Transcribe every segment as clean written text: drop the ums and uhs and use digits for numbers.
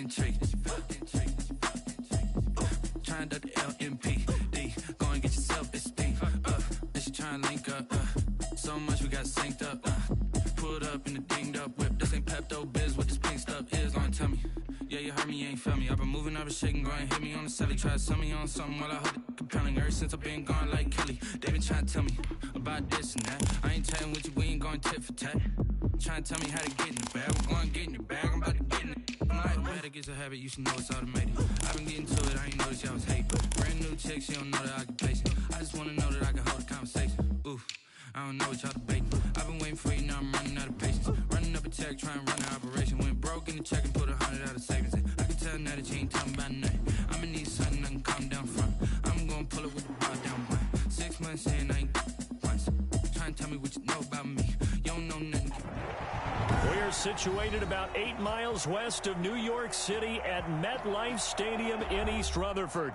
intrigued. Trying to the LMPD. Go and get yourself this thing. And she trying to link up. So much we got synced up. Pulled up in the dinged up whip. This ain't Pepto Biz. What this pink stuff is. Don't tell me. Yeah, you heard me, you ain't felt me. I've been moving, I've been shaking, go and hit me on the celly. Try to sell me on something while I hold it compelling. Ever since I've been gone like Kelly, they been trying to tell me about this and that. I ain't chatting with you, we ain't going tit for tat. Trying to tell me how to get in the bag. We're going to get in the bag, I'm about to get in it. I'm like, man, it gets a habit, you should know it's automated. I've been getting to it, I ain't noticed y'all was hating. Brand new chick, she don't know the occupation. I just wanna know that I can hold a conversation. Ooh, I don't know what y'all debating. I've been waiting for you, now I'm running out of patience. Running up a check, trying to run an operation. Went broke in the check and put 100 out of savings in. I can tell now that you ain't talking about nothing. I'ma need something I can calm down front. I'm gonna pull it with the bar down one. 6 months in, I ain't once. Trying to tell me what you know about me. You don't know nothing. We are situated about 8 miles west of New York City at MetLife Stadium in East Rutherford.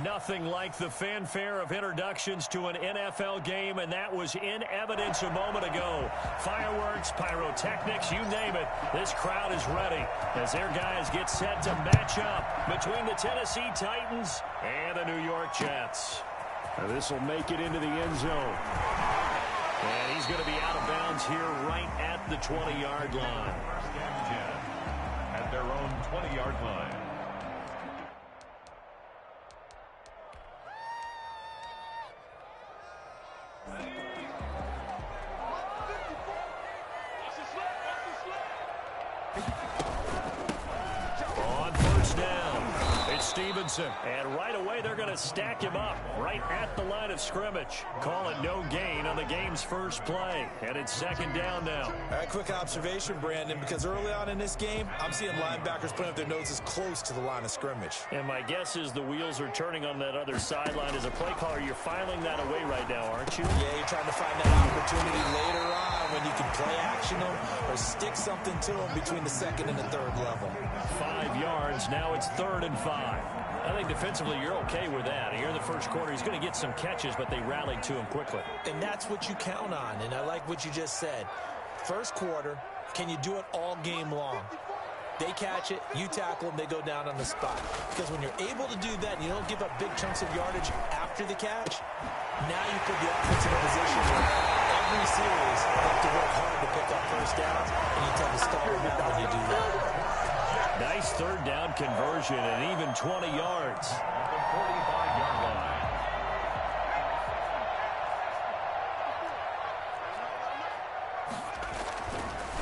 Nothing like the fanfare of introductions to an NFL game, and that was in evidence a moment ago. Fireworks, pyrotechnics, you name it. This crowd is ready as their guys get set to match up between the Tennessee Titans and the New York Jets. Now this will make it into the end zone. And he's going to be out of bounds here right at the 20-yard line. At their own 20-yard line. On first down, it's Stevenson. And right away, they're going to stack him up right at the line of scrimmage. Call it no gain on the game's first play. And it's second down now. All right, quick observation, Brandon, because early on in this game, I'm seeing linebackers putting up their noses close to the line of scrimmage. And my guess is the wheels are turning on that other sideline. As a play caller, you're filing that away right now, aren't you? Yeah, you're trying to find that opportunity later on when you can play action them or stick something to them between the second and the third level. 5 yards. Now it's 3rd and 5. I think defensively you're okay with that. Here in the first quarter, he's going to get some catches, but they rallied to him quickly. And that's what you count on, and I like what you just said. First quarter, can you do it all game long? They catch it, you tackle them, they go down on the spot. Because when you're able to do that and you don't give up big chunks of yardage after the catch, now you put the offense in a position where every series you have to work hard to pick up first downs, and you tend to stall them out when you do that. Nice third down conversion and even 20 yards. At the 45-yard line.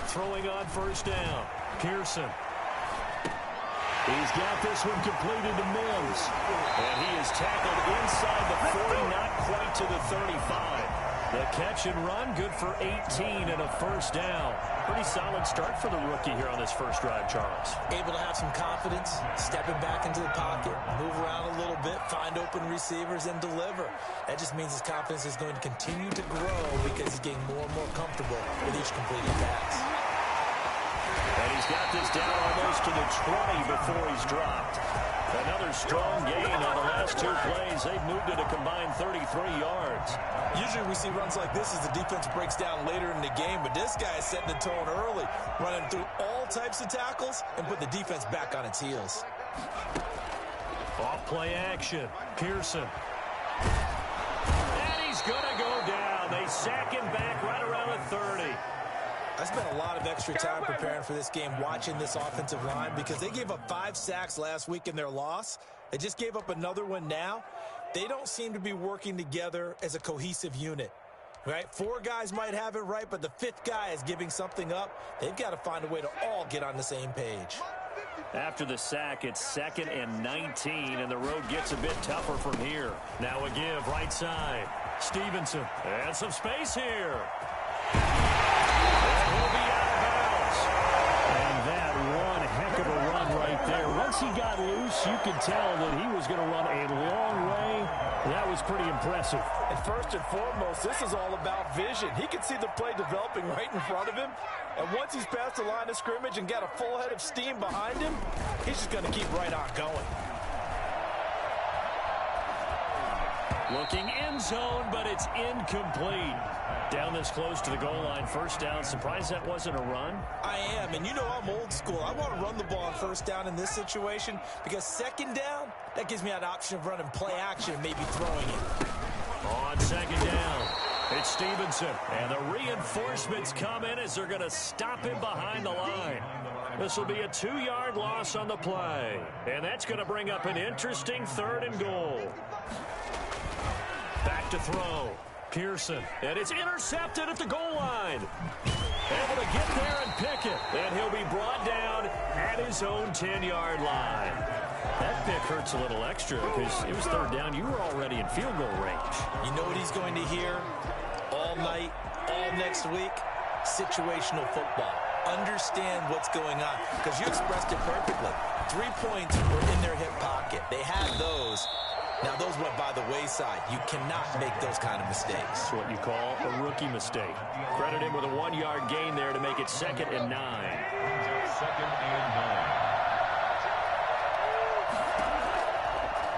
Throwing on first down. Pearson. He's got this one completed to Mims. And he is tackled inside the 40, not quite to the 35. The catch and run, good for 18 and a first down. Pretty solid start for the rookie here on this first drive, Charles. Able to have some confidence, stepping back into the pocket, move around a little bit, find open receivers, and deliver. That just means his confidence is going to continue to grow because he's getting more and more comfortable with each completed pass. And he's got this down almost to the 20 before he's dropped. Another strong gain on the last 2 plays. They've moved it a combined 33 yards. Usually we see runs like this as the defense breaks down later in the game, but this guy is setting the tone early, running through all types of tackles and put the defense back on its heels. Off play action. Pearson. And he's going to go down. They sack him back right around the 30. I spent a lot of extra time preparing for this game, watching this offensive line, because they gave up 5 sacks last week in their loss. They just gave up another one now. They don't seem to be working together as a cohesive unit, right? 4 guys might have it right, but the 5th guy is giving something up. They've got to find a way to all get on the same page. After the sack, it's 2nd and 19, and the road gets a bit tougher from here. Now a give right side. Stevenson. And some space here. And he'll be out of bounds. And that one heck of a run right there. Once he got loose, you could tell that he was going to run a long way. That was pretty impressive. And first and foremost, this is all about vision. He can see the play developing right in front of him. And once he's past the line of scrimmage and got a full head of steam behind him, he's just going to keep right on going. Looking end zone, but it's incomplete. Down this close to the goal line, first down. Surprised that wasn't a run? I am, and you know I'm old school. I want to run the ball on first down in this situation because second down, that gives me an option of running play action and maybe throwing it. On second down, it's Stevenson. And the reinforcements come in as they're going to stop him behind the line. This will be a 2-yard loss on the play. And that's going to bring up an interesting 3rd and goal. Back to throw. Pearson. And it's intercepted at the goal line. Able to get there and pick it. And he'll be brought down at his own 10-yard line. That pick hurts a little extra because it was 3rd down. You were already in field goal range. You know what he's going to hear all night, all next week? Situational football. Understand what's going on because you expressed it perfectly. 3 points were in their hip pocket. They had those. Now, those went by the wayside. You cannot make those kind of mistakes. That's what you call a rookie mistake. Credit him with a 1-yard gain there to make it 2nd and 9. 2nd and 9.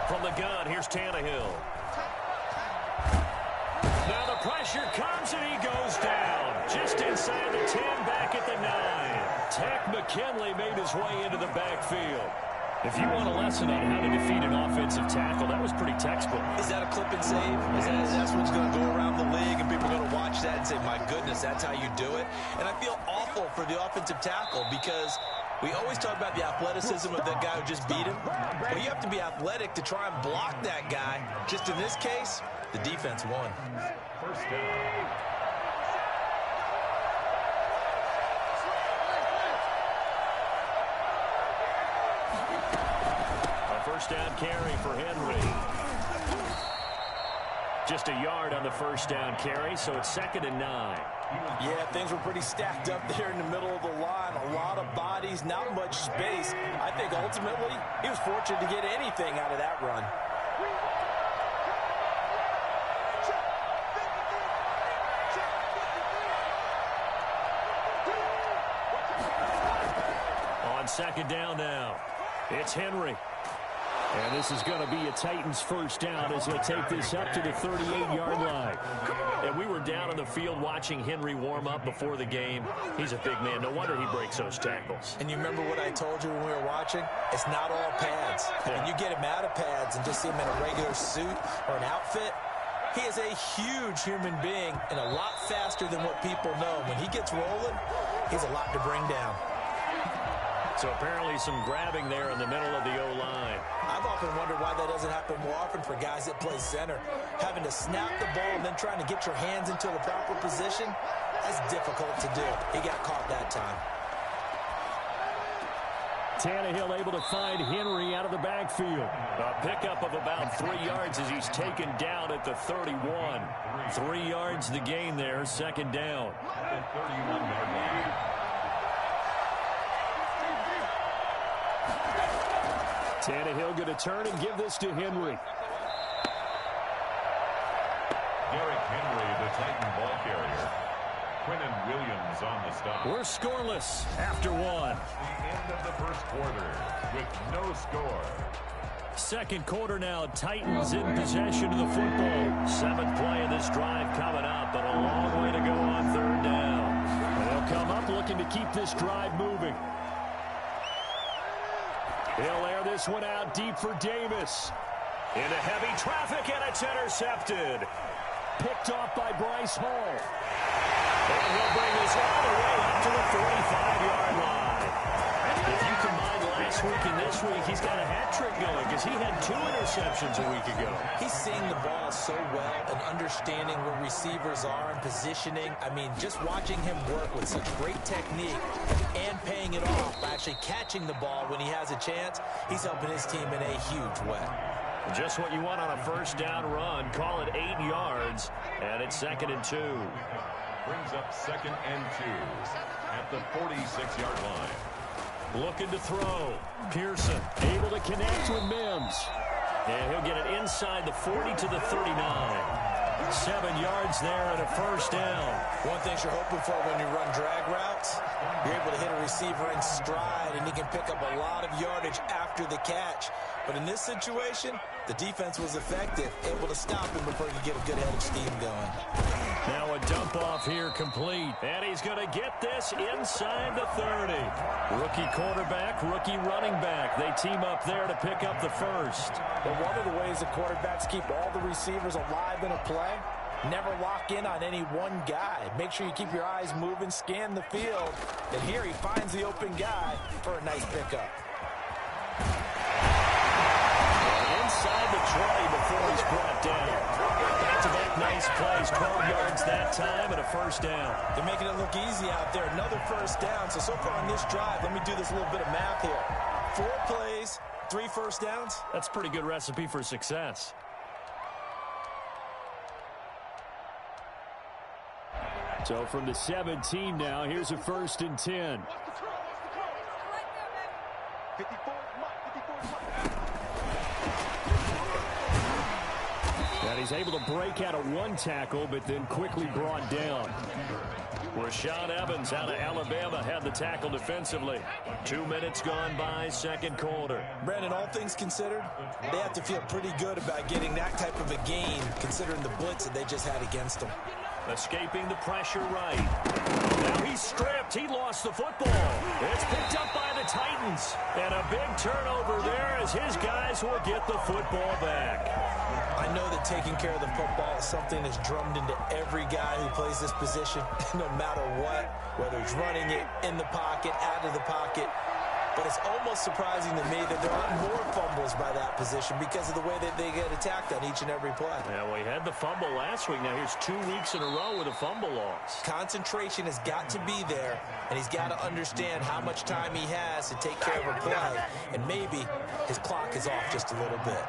From the gun, here's Tannehill. Now the pressure comes and he goes down. Just inside the 10, back at the 9. Takk McKinley made his way into the backfield. If you want a lesson on how to defeat an offensive tackle, that was pretty textbook. Is that a clip and save? That's what's going to go around the league, and people are going to watch that and say, my goodness, that's how you do it? And I feel awful for the offensive tackle because we always talk about the athleticism of the guy who just beat him. But you have to be athletic to try and block that guy. Just in this case, the defense won. First down. First down carry for Henry. Just a yard on the first down carry, so it's 2nd and 9. Yeah, things were pretty stacked up there in the middle of the line. A lot of bodies, not much space. I think ultimately he was fortunate to get anything out of that run. On second down now, it's Henry. And this is going to be a Titans first down as he'll take this up to the 38-yard line. And we were down on the field watching Henry warm up before the game. He's a big man. No wonder he breaks those tackles. And you remember what I told you when we were watching? It's not all pads. When you get him out of pads and just see him in a regular suit or an outfit, he is a huge human being and a lot faster than what people know. When he gets rolling, he's a lot to bring down. So apparently some grabbing there in the middle of the O-line. I've often wondered why that doesn't happen more often for guys that play center. Having to snap the ball and then trying to get your hands into the proper position, that's difficult to do. He got caught that time. Tannehill able to find Henry out of the backfield. A pickup of about 3 yards as he's taken down at the 31. 3 yards the gain there, 2nd down. 31-yard line. Tannehill going to turn and give this to Henry. Derrick Henry, the Titan ball carrier. Quinnen Williams on the stop. We're scoreless after 1. The end of the first quarter with no score. Second quarter now, Titans in possession of the football. 7th play of this drive coming up, but a long way to go on 3rd down. And they'll come up looking to keep this drive moving. He'll air this one out deep for Davis. Into heavy traffic, and it's intercepted. Picked off by Bryce Hall. And he'll bring this all the way up to the 45-yard line. If you combine last week and this week, he's got a hat trick going because he had 2 interceptions a week ago. He's seeing the ball so well and understanding where receivers are and positioning. I mean, just watching him work with such great technique and paying it off by actually catching the ball when he has a chance, he's helping his team in a huge way. Just what you want on a first down run. Call it 8 yards, and it's 2nd and 2. Brings up 2nd and 2 at the 46-yard line. Looking to throw. Pearson able to connect with Mims. And he'll get it inside the 40 to the 39. 7 yards there and a first down. One thing you're hoping for when you run drag routes, you're able to hit a receiver in stride, and he can pick up a lot of yardage after the catch. But in this situation, the defense was effective, able to stop him before he could get a good head of steam going. Now a dump off here complete. And he's going to get this inside the 30. Rookie quarterback, rookie running back. They team up there to pick up the first. But one of the ways the quarterbacks keep all the receivers alive in a play, never lock in on any one guy. Make sure you keep your eyes moving, scan the field. And here he finds the open guy for a nice pickup. Inside the 20 before he's brought down. Back-to-back nice plays, 12 yards that time and a first down. They're making it look easy out there. Another first down. So far on this drive, let me do this little bit of math here. 4 plays, 3 first downs. That's a pretty good recipe for success. So from the 17 now, here's a 1st and 10. And he's able to break out of 1 tackle, but then quickly brought down. Rashaan Evans out of Alabama had the tackle defensively. 2 minutes gone by, second quarter. Brandon, all things considered, they have to feel pretty good about getting that type of a gain, considering the blitz that they just had against them. Escaping the pressure right. Now he's stripped. He lost the football. It's picked up by the Titans. And a big turnover there as his guys will get the football back. I know that taking care of the football is something that's drummed into every guy who plays this position, no matter what, whether he's running it, in the pocket, out of the pocket. But it's almost surprising to me that there aren't more fumbles by that position because of the way that they get attacked on each and every play. Yeah, we had the fumble last week. Now here's 2 weeks in a row with a fumble loss. Concentration has got to be there, and he's got to understand how much time he has to take care of a play. And maybe his clock is off just a little bit.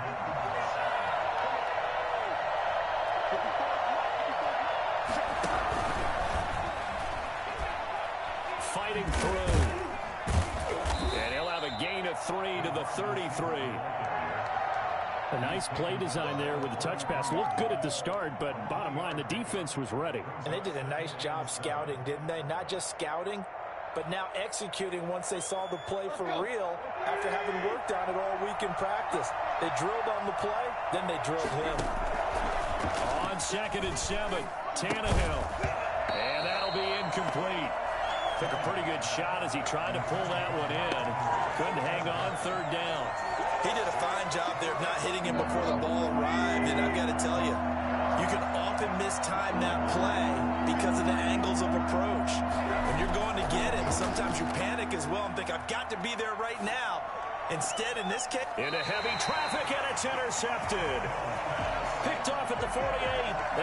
Fighting through. And he'll have a gain of 3 to the 33. A nice play design there with the touch pass. Looked good at the start, but bottom line, the defense was ready. And they did a nice job scouting, didn't they? Not just scouting, but now executing once they saw the play for real after having worked on it all week in practice. They drilled on the play, then they drilled him. On 2nd and 7, Tannehill. And that'll be incomplete. Took a pretty good shot as he tried to pull that one in. Couldn't hang on, 3rd down. He did a fine job there of not hitting him before the ball arrived. And I've got to tell you, you can often mistime that play because of the angles of approach. When you're going to get him, sometimes you panic as well and think, I've got to be there right now. Instead, in this case, into heavy traffic, and it's intercepted. Picked off at the 48,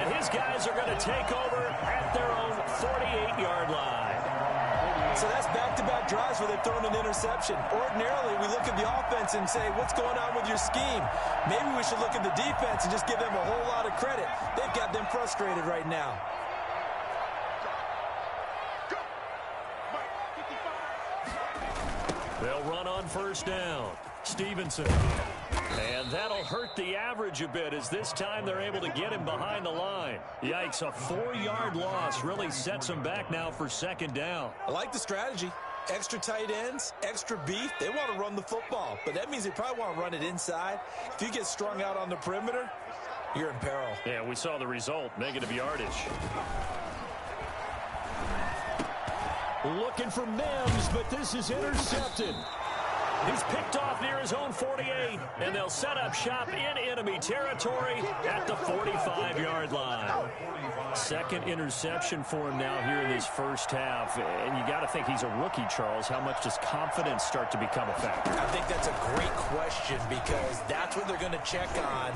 and his guys are going to take over at their own 48-yard line. So that's back-to-back drives where they've thrown an interception. Ordinarily, we look at the offense and say, what's going on with your scheme? Maybe we should look at the defense and just give them a whole lot of credit. They've got them frustrated right now. They'll run on 1st down. Stevenson. And that'll hurt the average a bit as this time they're able to get him behind the line. Yikes, a 4-yard loss really sets him back now for 2nd down. I like the strategy. Extra tight ends, extra beef. They want to run the football, but that means they probably want to run it inside. If you get strung out on the perimeter, you're in peril. Yeah, we saw the result, negative yardage. Looking for Mims, but this is intercepted. He's picked off near his own 48, and they'll set up shop in enemy territory at the 45-yard line. 2nd interception for him now here in this first half. And you got to think he's a rookie, Charles. How much does confidence start to become a factor? I think that's a great question because that's what they're going to check on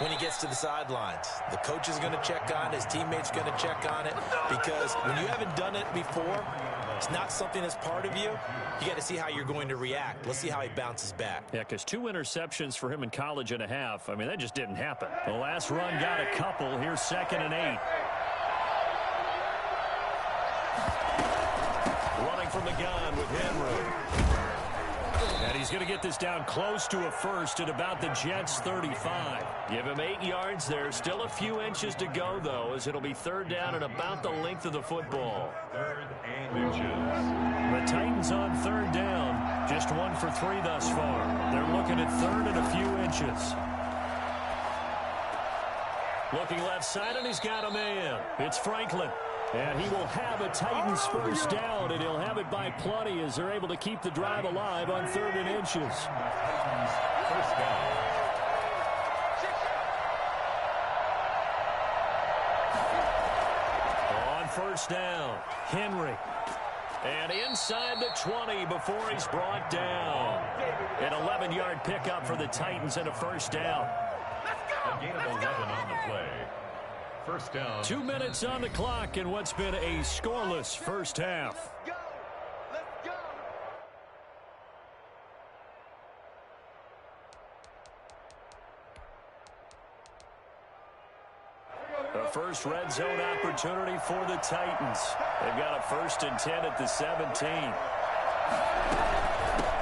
when he gets to the sidelines. The coach is going to check on it. His teammates going to check on it because when you haven't done it before, it's not something that's part of you. You got to see how you're going to react. Let's see how he bounces back. Yeah, because 2 interceptions for him in college and a half. I mean, that just didn't happen. The last run got a couple. Here's 2nd and 8. Running from the gun with Henry. And He's going to get this down close to a first at about the Jets' 35. Give him 8 yards there. Still a few inches to go, though, as it'll be third down and about the length of the football. Third and inches. The Titans on third down. Just 1 for 3 thus far. They're looking at third and a few inches. Looking left side, and he's got a man. It's Franklin. And he will have a Titans first down, and he'll have it by plenty as they're able to keep the drive alive on third and inches. First down. On first down, Henry. And inside the 20 before he's brought down. An 11-yard pickup for the Titans and a first down. A gain of 11 on the play. First down. 2 minutes on the clock in what's been a scoreless first half. The first red zone opportunity for the Titans. They've got a 1st and 10 at the 17.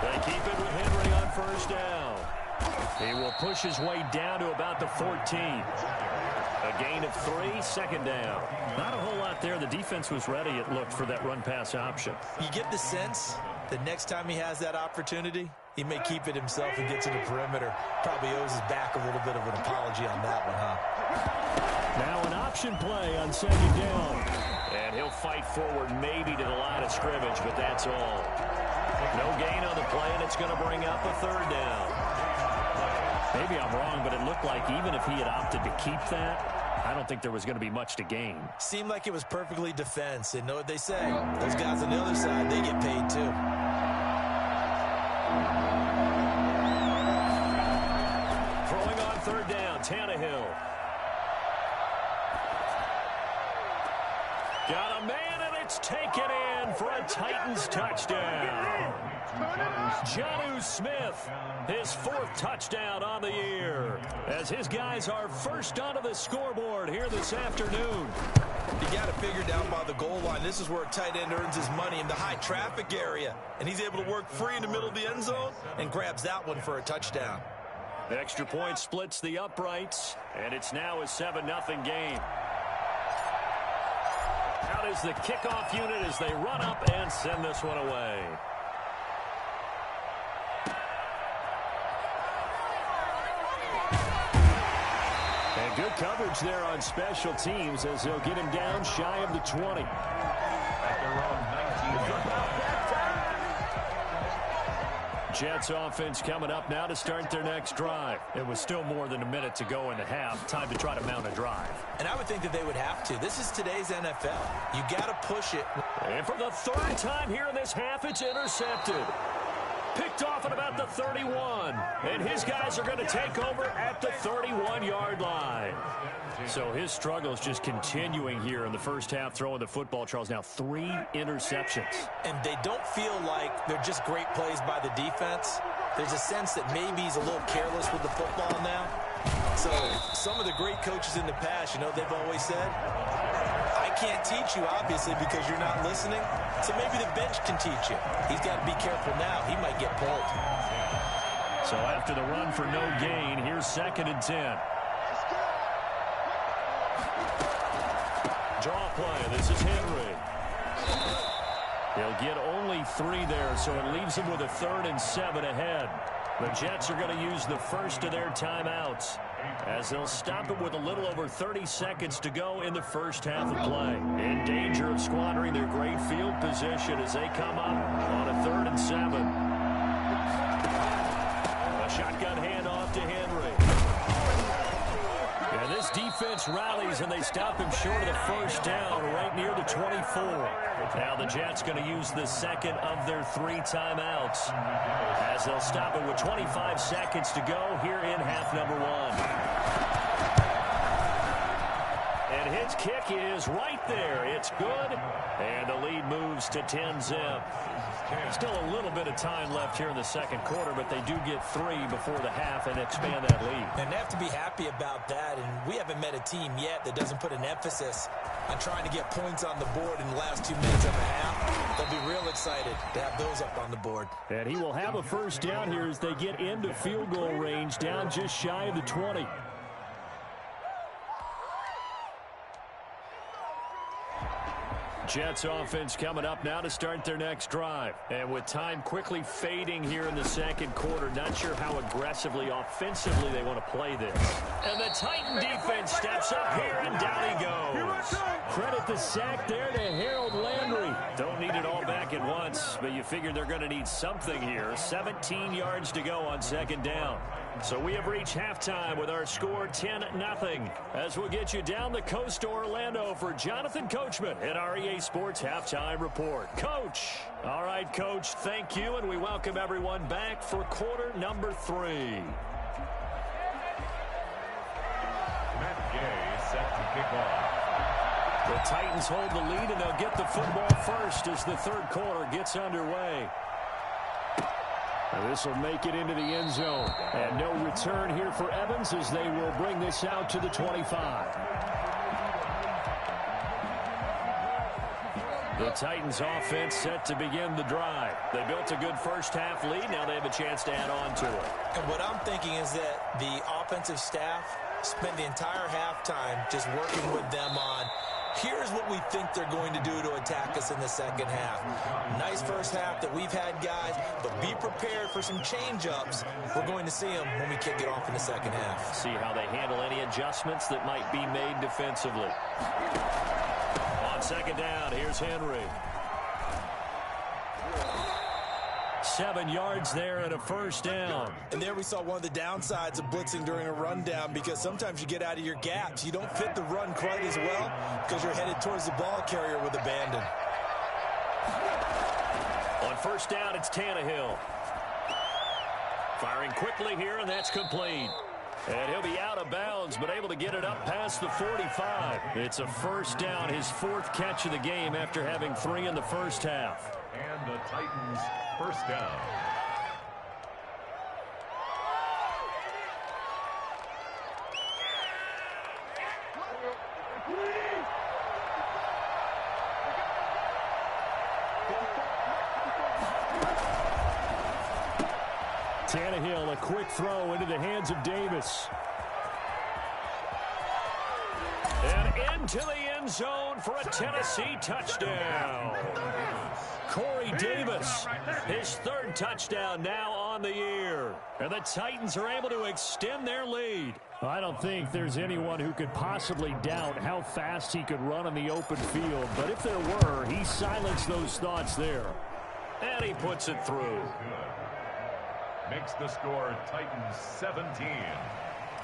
They keep it with Henry on first down. He will push his way down to about the 14. A gain of 3, second down. Not a whole lot there. The defense was ready, it looked, for that run-pass option. You get the sense that next time he has that opportunity, he may keep it himself and get to the perimeter. Probably owes his back a little bit of an apology on that one, huh? Now an option play on second down. And he'll fight forward maybe to the line of scrimmage, but that's all. No gain on the play, and it's going to bring up a third down. Maybe I'm wrong, but it looked like even if he had opted to keep that, I don't think there was going to be much to gain. Seemed like it was perfectly defense. And know what they say? Those guys on the other side, they get paid too. Throwing on third down, Tannehill. Got a man, and it's taken in for a Titans touchdown. Jonnu Smith, his 4th touchdown on the year, as his guys are first onto the scoreboard here this afternoon. You got to figure down by the goal line. This is where a tight end earns his money, in the high traffic area. And he's able to work free in the middle of the end zone and grabs that one for a touchdown. The extra point splits the uprights, and it's now a 7-0 game. Out is the kickoff unit as they run up and send this one away. And good coverage there on special teams as they'll get him down shy of the 20. At their own 19-yard line. Jets offense coming up now to start their next drive. It was still more than a minute to go in the half. Time to try to mount a drive. And I would think that they would have to. This is today's NFL. You got to push it. And for the 3rd time here in this half, it's intercepted. Picked off at about the 31. And his guys are going to take over at the 31-yard line. So his struggles just continuing here in the first half, throwing the football. Charles, now 3 interceptions. And they don't feel like they're just great plays by the defense. There's a sense that maybe he's a little careless with the football now. So some of the great coaches in the past, you know, they've always said, I can't teach you, obviously, because you're not listening. So maybe the bench can teach you. He's got to be careful now. He might get pulled. So after the run for no gain, here's 2nd and 10. Draw play. This is Henry. He'll get only 3 there, so it leaves him with a 3rd and 7 ahead. The Jets are going to use the first of their timeouts as they'll stop it with a little over 30 seconds to go in the first half of play. In danger of squandering their great field position as they come up on a 3rd and 7. A shotgun handoff to Henry. And this defense rallies, and they stop him short of the first down right near the 24. Now the Jets going to use the 2nd of their 3 timeouts as they'll stop it with 25 seconds to go here in half number 1. And his kick is right there. It's good, and the lead moves to 10-zip. Still a little bit of time left here in the second quarter, but they do get 3 before the half and expand that lead. And they have to be happy about that, and we haven't met a team yet that doesn't put an emphasis on trying to get points on the board in the last 2 minutes of a half. They'll be real excited to have those up on the board. And he will have a first down here as they get into field goal range, down just shy of the 20. Jets offense coming up now to start their next drive. And with time quickly fading here in the second quarter, not sure how aggressively, offensively they want to play this. And the Titan defense steps up here, and down he goes. Credit the sack there to Harold Landry. Don't need it all back at once, but you figure they're going to need something here. 17 yards to go on second down. So we have reached halftime with our score 10-0. As we'll get you down the coast to Orlando for Jonathan Coachman at our EA Sports Halftime Report. Coach. All right, Coach, thank you, and we welcome everyone back for quarter number 3. Matt Gay set to kick off. The Titans hold the lead, and they'll get the football first as the third quarter gets underway. This will make it into the end zone. And no return here for Evans as they will bring this out to the 25. The Titans offense set to begin the drive. They built a good first half lead. Now they have a chance to add on to it. And what I'm thinking is that the offensive staff spent the entire halftime just working with them on, here's what we think they're going to do to attack us in the second half. Nice first half that we've had, guys, but be prepared for some change-ups. We're going to see them when we kick it off in the second half. See how they handle any adjustments that might be made defensively. On second down, here's Henry. 7 yards there and a first down. And there we saw one of the downsides of blitzing during a rundown, because sometimes you get out of your gaps. You don't fit the run quite as well because you're headed towards the ball carrier with abandon. On first down, it's Tannehill. Firing quickly here, and that's complete. And he'll be out of bounds, but able to get it up past the 45. It's a first down, his 4th catch of the game after having 3 in the first half. And the Titans first down. Tannehill, a quick throw into the hands of Davis. And into the end zone for a Tennessee touchdown. Corey Davis, his 3rd touchdown now on the year. And the Titans are able to extend their lead. I don't think there's anyone who could possibly doubt how fast he could run on the open field. But if there were, he silenced those thoughts there. And he puts it through. Makes the score Titans 17,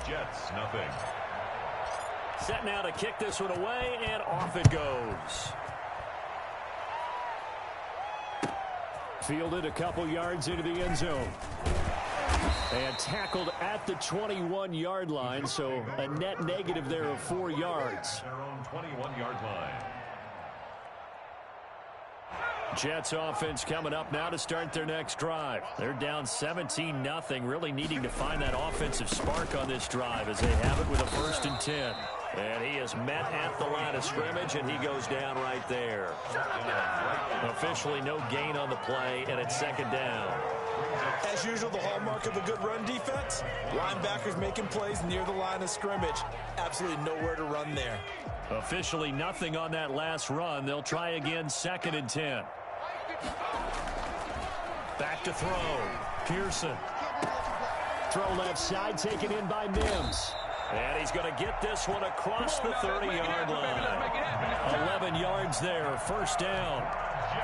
Jets nothing. Set now to kick this one away, and off it goes. Fielded a couple yards into the end zone. And tackled at the 21-yard line, so a net negative there of 4 yards. Their own 21-yard line. Jets offense coming up now to start their next drive. They're down 17-0, really needing to find that offensive spark on this drive as they have it with a 1st and 10. And he is met at the line of scrimmage, and he goes down right there. Officially no gain on the play, and it's second down. As usual, the hallmark of a good run defense, linebackers making plays near the line of scrimmage. Absolutely nowhere to run there. Officially nothing on that last run. They'll try again, 2nd and 10. Back to throw. Pearson. Throw left side, taken in by Mims. And he's going to get this one across the 30-yard line. 11 yards there, first down.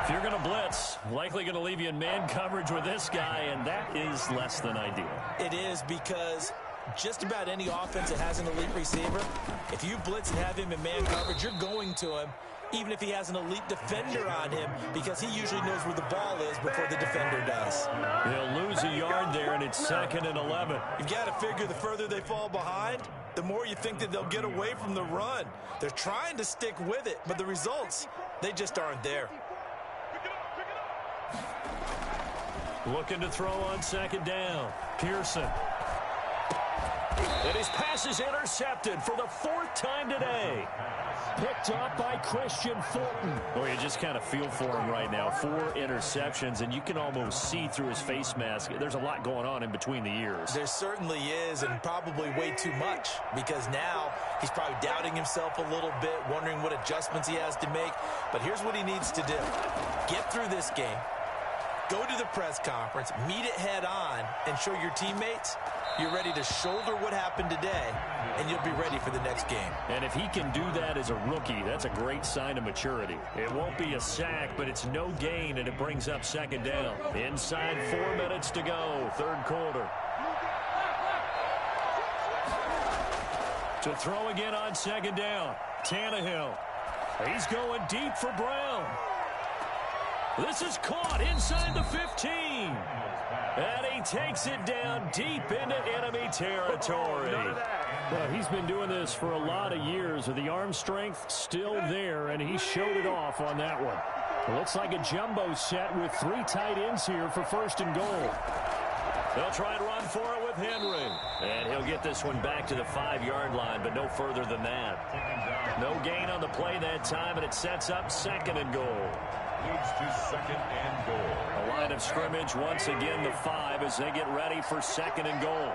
If you're going to blitz, likely going to leave you in man coverage with this guy, and that is less than ideal. It is, because just about any offense that has an elite receiver, if you blitz and have him in man coverage, you're going to him, even if he has an elite defender on him, because he usually knows where the ball is before the defender does. They'll lose a yard there, and it's 2nd and 11. You've got to figure the further they fall behind, the more you think that they'll get away from the run. They're trying to stick with it, but the results, they just aren't there. Looking to throw on second down. Pearson. And his pass is intercepted for the 4th time today. Picked up by Christian Fulton. Well, you just kind of feel for him right now. 4 interceptions, and you can almost see through his face mask. There's a lot going on in between the ears. There certainly is, and probably way too much, because now he's probably doubting himself a little bit, wondering what adjustments he has to make. But here's what he needs to do. Get through this game, go to the press conference, meet it head on, and show your teammates you're ready to shoulder what happened today, and you'll be ready for the next game. And if he can do that as a rookie, that's a great sign of maturity. It won't be a sack, but it's no gain, and it brings up second down. Inside 4 minutes to go, 3rd quarter. To throw again on second down, Tannehill. He's going deep for Brown. This is caught inside the 15. And he takes it down deep into enemy territory. Well, he's been doing this for a lot of years, with the arm strength still there, and he showed it off on that one. It looks like a jumbo set with 3 tight ends here for 1st and goal. They'll try and run for it with Henry. And he'll get this one back to the 5-yard line, but no further than that. No gain on the play that time, and it sets up 2nd and goal. Leads to 2nd and goal. A line of scrimmage, once again the 5 as they get ready for 2nd and goal.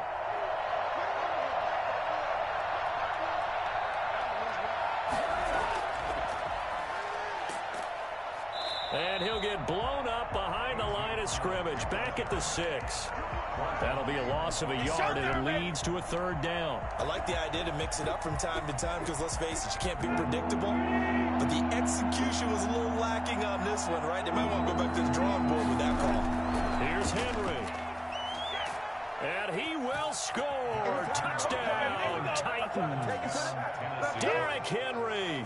And he'll get blown up behind the line of scrimmage, back at the 6. That'll be a loss of a yard, and it leads to a 3rd down. I like the idea to mix it up from time to time, because let's face it, you can't be predictable. But the execution was a little lacking on this one, right? They might want to go back to the drawing board with that call. Here's Henry. And he will score. Touchdown, Titans. Derrick Henry,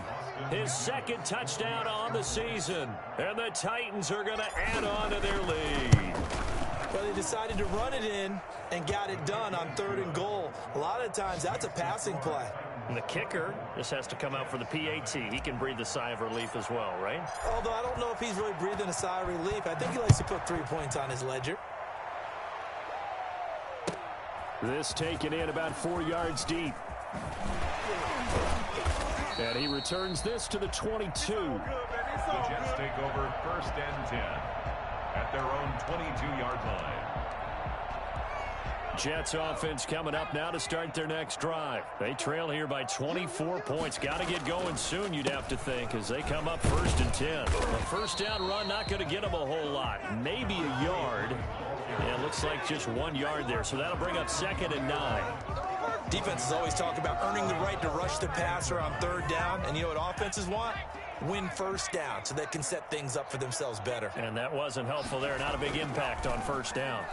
his 2nd touchdown on the season. And the Titans are going to add on to their lead. Well, they decided to run it in and got it done on 3rd and goal. A lot of times, that's a passing play. And the kicker just has to come out for the PAT. He can breathe a sigh of relief as well, right? Although I don't know if he's really breathing a sigh of relief. I think he likes to put 3 points on his ledger. This taken in about 4 yards deep. And he returns this to the 22. The Jets take over 1st and 10 at their own 22-yard line. Jets offense coming up now to start their next drive. They trail here by 24 points. Got to get going soon, you'd have to think, as they come up 1st and 10. A 1st down run not going to get them a whole lot. Maybe a yard. Yeah, it looks like just 1 yard there, so that'll bring up 2nd and 9. Defenses always talk about earning the right to rush the passer on 3rd down, and you know what offenses want? Win 1st down so they can set things up for themselves better. And that wasn't helpful there. Not a big impact on 1st down.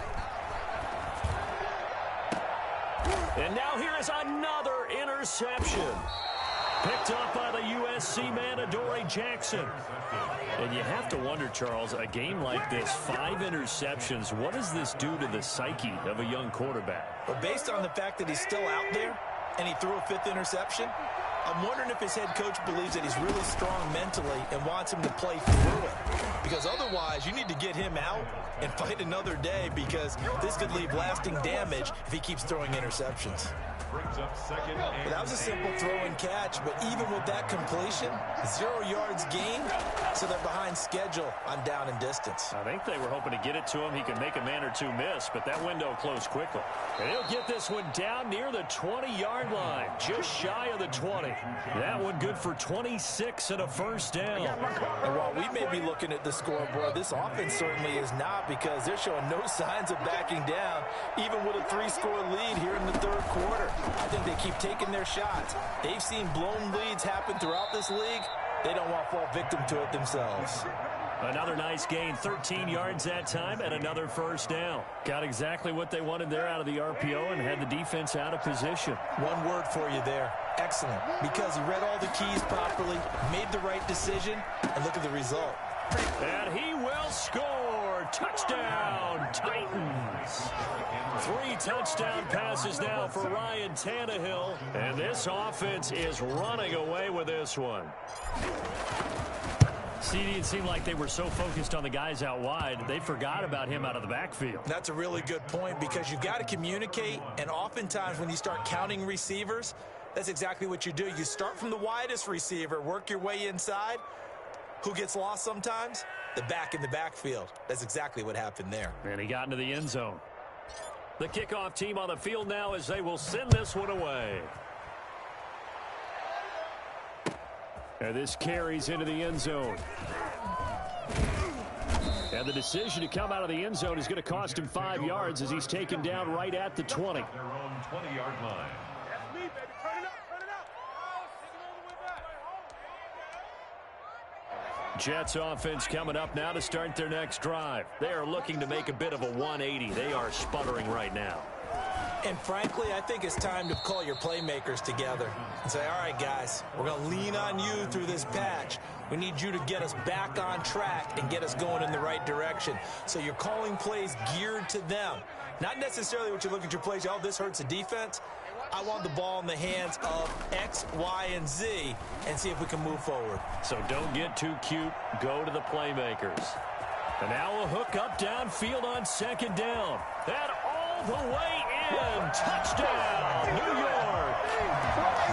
And now here is another interception. Picked up by the USC man, Adoree Jackson. And you have to wonder, Charles, a game like this, 5 interceptions, what does this do to the psyche of a young quarterback? But based on the fact that he's still out there and he threw a 5th interception, I'm wondering if his head coach believes that he's really strong mentally and wants him to play through it. Because otherwise, you need to get him out and fight another day, because this could leave lasting damage if he keeps throwing interceptions. Brings up 2nd and But that was a simple throw and catch, but even with that completion, 0 yards gained, so they're behind schedule on down and distance. I think they were hoping to get it to him. He could make a man or two miss, but that window closed quickly. And he'll get this one down near the 20-yard line, just shy of the 20. That one good for 26 and a 1st down. And while we may be looking at the scoreboard, this offense certainly is not, because they're showing no signs of backing down, even with a 3-score lead here in the 3rd quarter. I think they keep taking their shots. They've seen blown leads happen throughout this league. They don't want to fall victim to it themselves. Another nice gain, 13 yards that time, and another 1st down. Got exactly what they wanted there out of the RPO and had the defense out of position. One word for you there. Excellent. Because he read all the keys properly, made the right decision, and look at the result. And he will score. Touchdown, Titans. 3 touchdown passes now for Ryan Tannehill. And this offense is running away with this one. CD, it seemed like they were so focused on the guys out wide, they forgot about him out of the backfield. That's a really good point because you've got to communicate, and oftentimes when you start counting receivers, that's exactly what you do. You start from the widest receiver, work your way inside. Who gets lost sometimes? The back in the backfield. That's exactly what happened there. And he got into the end zone. The kickoff team on the field now as they will send this one away. And this carries into the end zone. And the decision to come out of the end zone is going to cost him 5 yards as he's taken down right at the 20. Their own 20-yard line. That's me, baby. Turn it up, turn it up. Jets offense coming up now to start their next drive. They are looking to make a bit of a 180. They are sputtering right now. And frankly, I think it's time to call your playmakers together and say, all right, guys, we're going to lean on you through this patch. We need you to get us back on track and get us going in the right direction. So you're calling plays geared to them. Not necessarily what you look at your plays, oh, this hurts the defense. I want the ball in the hands of X, Y, and Z and see if we can move forward. So don't get too cute. Go to the playmakers. And now a hook up downfield on second down. That all the way in. Touchdown, New York.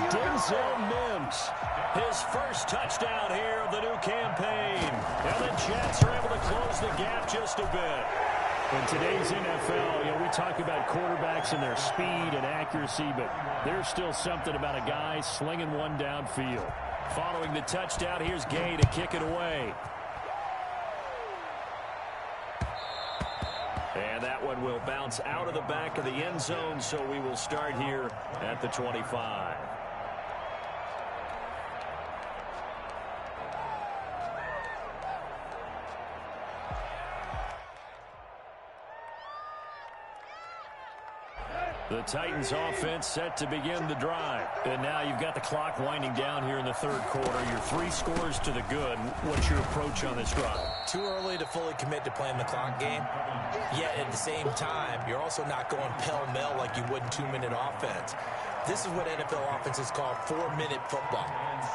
Denzel Mims. His first touchdown here of the new campaign. And the Jets are able to close the gap just a bit. In today's NFL, we talk about quarterbacks and their speed and accuracy, but there's still something about a guy slinging one downfield. Following the touchdown, here's Gay to kick it away. And that one will bounce out of the back of the end zone, so we will start here at the 25. The Titans offense set to begin the drive. And now you've got the clock winding down here in the third quarter. You're 3 scores to the good. What's your approach on this drive? Too early to fully commit to playing the clock game. Yet at the same time, you're also not going pell-mell like you would in 2-minute offense. This is what NFL offenses call 4-minute football.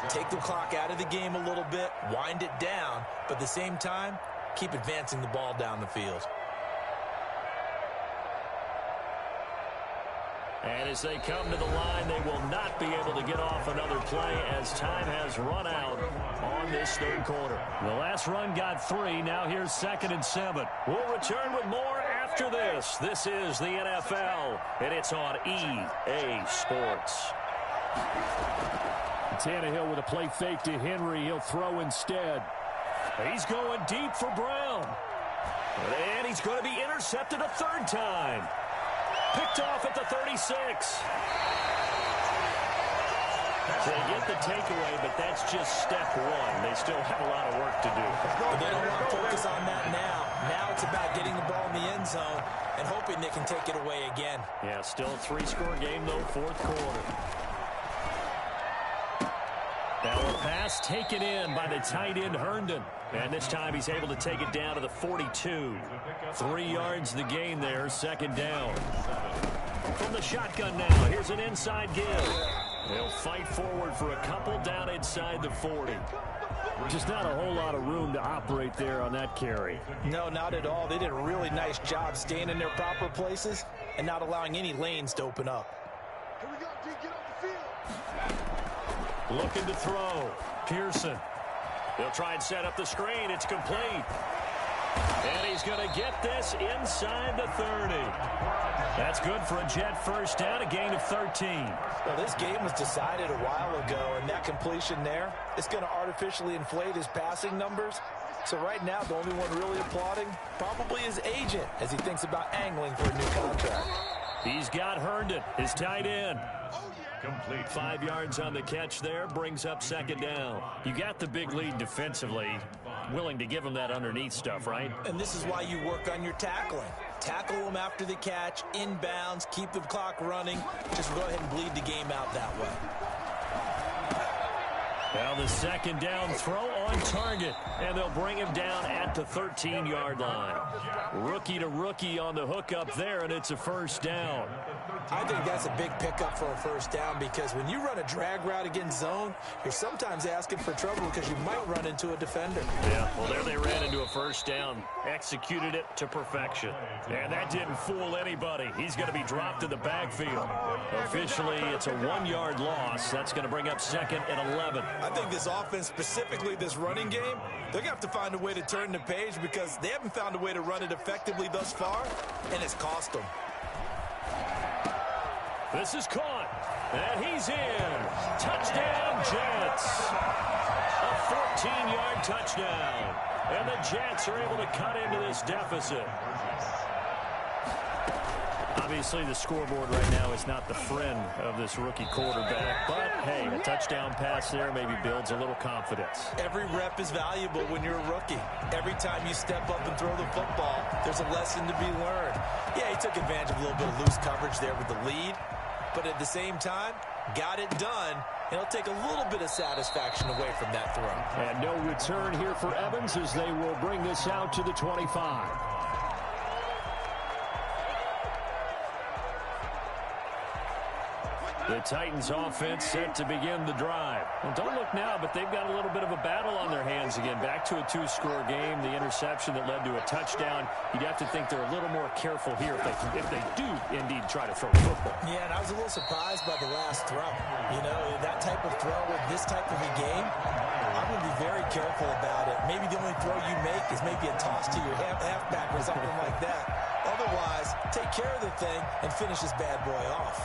Take the clock out of the game a little bit, wind it down, but at the same time, keep advancing the ball down the field. And as they come to the line, they will not be able to get off another play as time has run out on this third quarter. The last run got 3. Now here's 2nd and 7. We'll return with more after this. This is the NFL, and it's on EA Sports. Tannehill with a play fake to Henry. He'll throw instead. He's going deep for Brown. And he's going to be intercepted a 3rd time. Picked off at the 36. They get the takeaway, but that's just step 1. They still have a lot of work to do. But they don't want to focus on that now. Now it's about getting the ball in the end zone and hoping they can take it away again. Yeah, still a 3-score game, though, 4th quarter. Now a pass taken in by the tight end Herndon. And this time he's able to take it down to the 42. 3 yards the gain there, 2nd down. From the shotgun now, here's an inside give. They'll fight forward for a couple down inside the 40. Just not a whole lot of room to operate there on that carry. No, not at all. They did a really nice job staying in their proper places and not allowing any lanes to open up. Here we go, D, get off the field. Looking to throw. Pearson. They'll try and set up the screen. It's complete. And he's going to get this inside the 30. That's good for a Jet first down, a gain of 13. Well, this game was decided a while ago, and that completion there is going to artificially inflate his passing numbers. So right now, the only one really applauding probably his agent as he thinks about angling for a new contract. He's got Herndon, his tight end. Complete. 5 yards on the catch there, brings up 2nd down. You got the big lead defensively. Willing to give him that underneath stuff, right? And this is why you work on your tackling. Tackle them after the catch, inbounds, keep the clock running. Just go ahead and bleed the game out that way. Now the 2nd down throw on target, and they'll bring him down at the 13-yard line. Rookie to rookie on the hook up there, and it's a first down. I think that's a big pickup for a first down because when you run a drag route against zone, you're sometimes asking for trouble because you might run into a defender. Yeah, well, there they ran into a first down. Executed it to perfection. And that didn't fool anybody. He's going to be dropped in the backfield. Officially, it's a 1-yard loss. That's going to bring up 2nd and 11. I think this offense, specifically this running game, they're going to have to find a way to turn the page because they haven't found a way to run it effectively thus far, and it's cost them. This is caught, and he's in. Touchdown, Jets. A 14-yard touchdown, and the Jets are able to cut into this deficit. Obviously, the scoreboard right now is not the friend of this rookie quarterback, but, hey, a touchdown pass there maybe builds a little confidence. Every rep is valuable when you're a rookie. Every time you step up and throw the football, there's a lesson to be learned. Yeah, he took advantage of a little bit of loose coverage there with the lead, but at the same time, got it done, and he'll take a little bit of satisfaction away from that throw. And no return here for Evans as they will bring this out to the 25. The Titans offense set to begin the drive. Well, don't look now, but they've got a little bit of a battle on their hands again. Back to a 2-score game. The interception that led to a touchdown. You'd have to think they're a little more careful here if they do indeed try to throw the football. Yeah, and I was a little surprised by the last throw. You know, that type of throw with this type of a game, I'm going to be very careful about it. Maybe the only throw you make is maybe a toss to your halfback or something like that. Otherwise, take care of the thing and finish this bad boy off.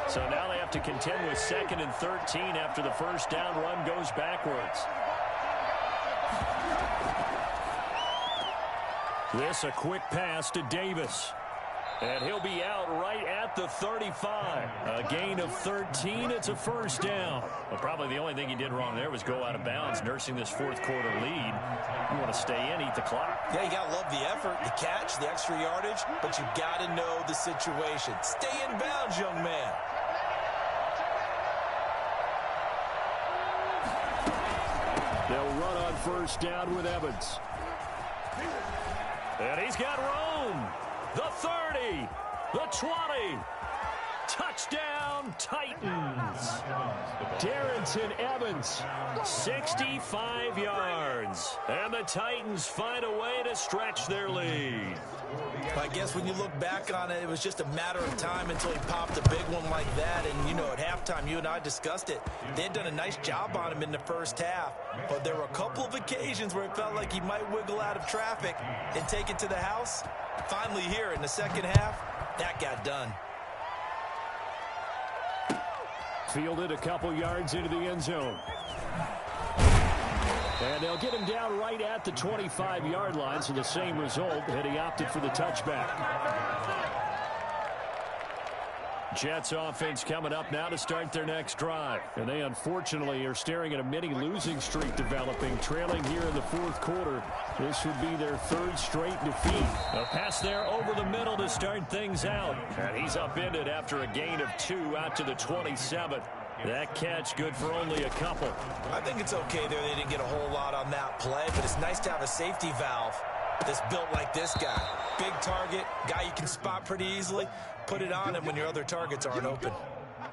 So now they have to contend with 2nd and 13 after the first down run goes backwards. This a quick pass to Davis. And he'll be out right at the 35. A gain of 13. It's a first down. Well, probably the only thing he did wrong there was go out of bounds, nursing this fourth-quarter lead. You want to stay in, eat the clock. Yeah, you got to love the effort, the catch, the extra yardage, but you got to know the situation. Stay in bounds, young man. They'll run on first down with Evans. And he's got room. The 30, the 20. Touchdown, Titans. Darrynton Evans, 65 yards. And the Titans find a way to stretch their lead. I guess when you look back on it, it was just a matter of time until he popped a big one like that. And, you know, at halftime, you and I discussed it. They had done a nice job on him in the first half. But there were a couple of occasions where it felt like he might wiggle out of traffic and take it to the house. Finally here in the second half, that got done. Fielded a couple yards into the end zone. And they'll get him down right at the 25-yard line, so the same result, and he opted for the touchback. Jets offense coming up now to start their next drive. And they unfortunately are staring at a mini losing streak developing, trailing here in the fourth quarter. This would be their third straight defeat. A pass there over the middle to start things out. And he's upended after a gain of 2 out to the 27. That catch good for only a couple. I think it's okay there. They didn't get a whole lot on that play, but it's nice to have a safety valve that's built like this guy. Big target, guy you can spot pretty easily. Put it on him when your other targets aren't open.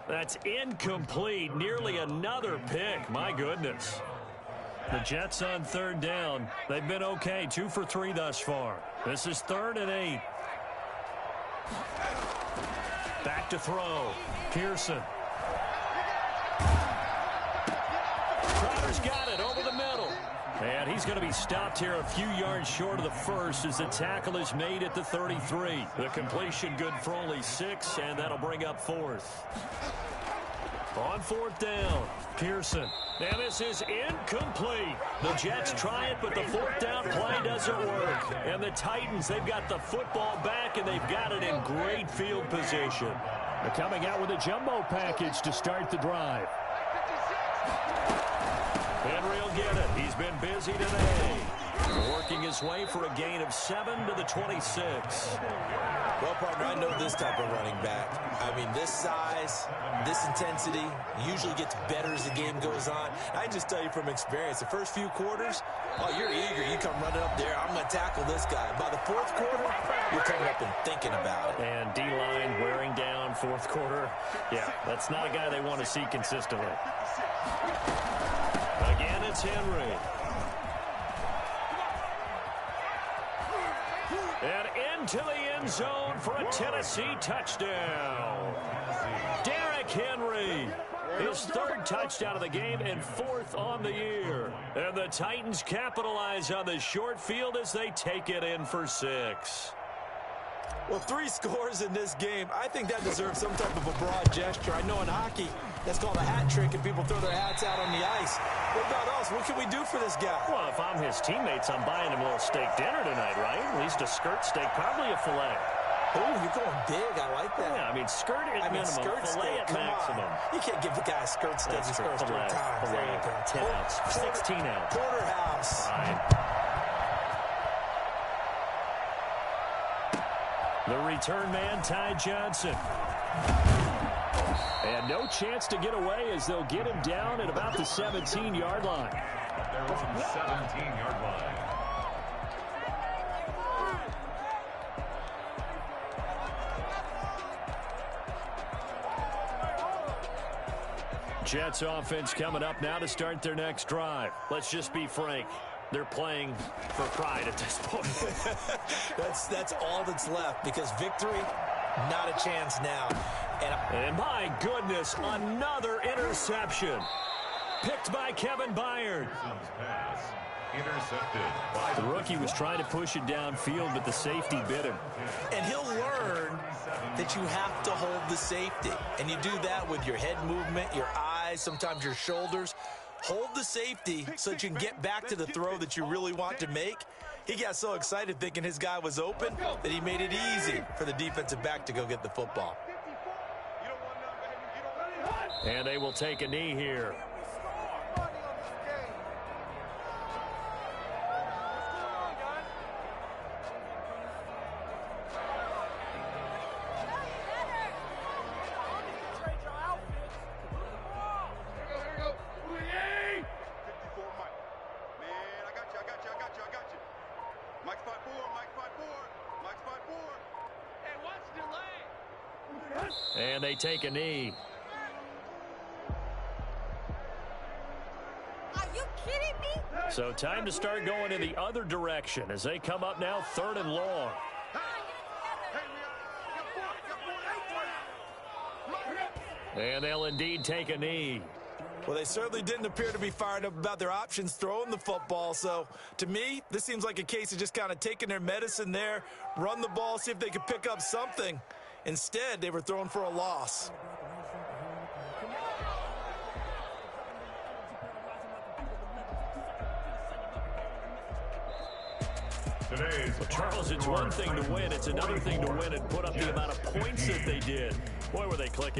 That's incomplete. Nearly another pick. My goodness. The Jets on third down. They've been okay. 2 for 3 thus far. This is 3rd and 8. Back to throw. Pearson. Crowder's got it over the middle. And he's going to be stopped here a few yards short of the first as the tackle is made at the 33. The completion good for only 6, and that'll bring up 4th. On 4th down, Pearson. And this is incomplete. The Jets try it, but the 4th down play doesn't work. And the Titans, they've got the football back, and they've got it in great field position. They're coming out with a jumbo package to start the drive. Henry will get it. He's been busy today. Working his way for a gain of 7 to the 26. Well, partner, I know this type of running back. I mean, this size, this intensity usually gets better as the game goes on. I just tell you from experience, the first few quarters, oh, you're eager. You come running up there. I'm going to tackle this guy. By the fourth quarter, you're coming up and thinking about it. And D-line wearing down fourth quarter. Yeah, that's not a guy they want to see consistently. Again, it's Henry. And into the end zone for a Tennessee touchdown. Derrick Henry, his third touchdown of the game and fourth on the year. And the Titans capitalize on the short field as they take it in for 6. Well, 3 scores in this game. I think that deserves some type of a broad gesture. I know in hockey, that's called a hat trick, and people throw their hats out on the ice. What about us? What can we do for this guy? Well, if I'm his teammates, I'm buying him a little steak dinner tonight, right? At least a skirt steak, probably a filet. Oh, you're going big. I like that. Yeah, I mean, skirt at minimum, skirt filet steak, at maximum. You can't give the guy a skirt steak his first 3 times. Filet, 10 ounce, 16 ounce. Porterhouse. Fine. The return man, Ty Johnson. And no chance to get away as they'll get him down at about the 17-yard line. There was the 17-yard line. Jets offense coming up now to start their next drive. Let's just be frank. They're playing for pride at this point. That's all that's left, because victory, not a chance now. And my goodness, another interception. Picked by Kevin Byard. Pass intercepted by The rookie was trying to push it downfield, but the safety bit him. And he'll learn that you have to hold the safety. And you do that with your head movement, your eyes, sometimes your shoulders. Hold the safety so that you can get back to the throw that you really want to make. He got so excited thinking his guy was open that he made it easy for the defensive back to go get the football. And they will take a knee here. And they take a knee. Are you kidding me? So time to start going in the other direction as they come up now 3rd and long. And they'll indeed take a knee. Well, they certainly didn't appear to be fired up about their options throwing the football. So, to me, this seems like a case of just kind of taking their medicine there, run the ball, see if they could pick up something. Instead, they were throwing for a loss. Well, Charles, it's one thing to win. It's another thing to win and put up the amount of points that they did. Boy, were they clicking.